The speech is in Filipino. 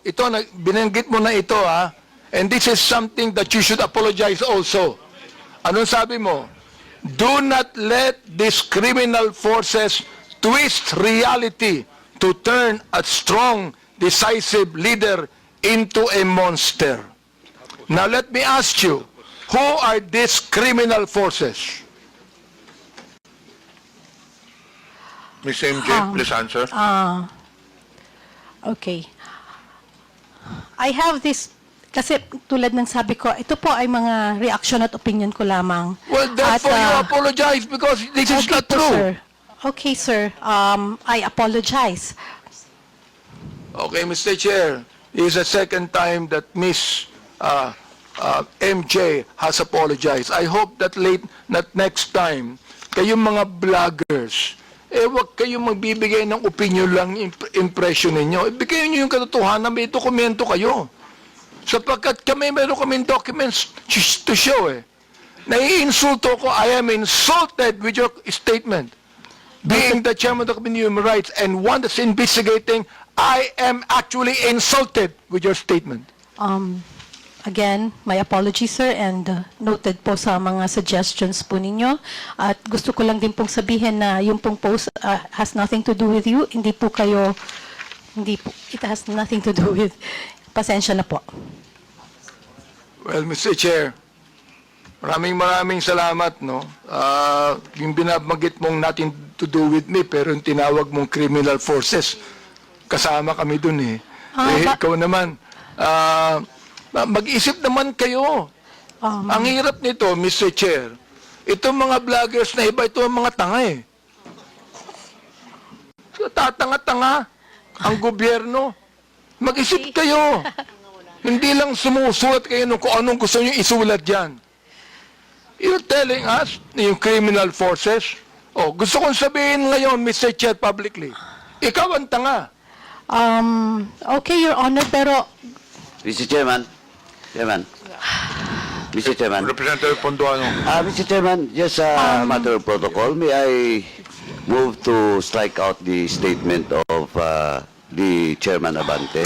Now, binanggit mo na ito, ha? And this is something that you should apologize also. Anong sabi mo? Do not let these criminal forces twist reality to turn a strong, decisive leader into a monster. Now let me ask you, who are these criminal forces? Ms. MJ, please answer. Okay. I have this, kasi tulad ng sabi ko, ito po ay mga reaction at opinion ko lamang. Well, therefore you apologize because this is okay not po, true. Sir. Okay, sir. I apologize. Okay, Mr. Chair, this is the second time that Ms. MJ has apologized. I hope that next time, kayong mga vloggers, wag kayong magbibigay ng opinion lang, impression ninyo. Ibigay nyo yung katotohanan, may dokumento kayo. Sapagkat meron kaming documents to show Naiinsulto ko, I am insulted with your statement. Being the chairman of the Committee on Human Rights and one that's investigating, I am actually insulted with your statement. Again, my apology, sir, and noted po sa mga suggestions po ninyo. At gusto ko lang din pong sabihin na yung pong post has nothing to do with you. Hindi po kayo, it has nothing to do with, pasensya na po. Well, Mr. Chair, maraming salamat, no? Yung binabanggit mong nothing to do with me, pero yung tinawag mong criminal forces, kasama kami dun ikaw naman, mag-isip naman kayo. Ang hirap nito, Mr. Chair, itong mga vloggers na iba, ito ang mga tanga So, tatanga-tanga ang gobyerno. Mag-isip kayo. Hindi lang sumusulat kayo kung anong gusto nyo isulat dyan. You're telling us, yung criminal forces, gusto kong sabihin ngayon, Mr. Chair, publicly, ikaw ang tanga. Okay, Your Honor, pero Mr. Chairman. Mr. Chairman. Representative Ponduano. Mr. Chairman, just a matter of protocol. May I move to strike out the statement of the Chairman Abante?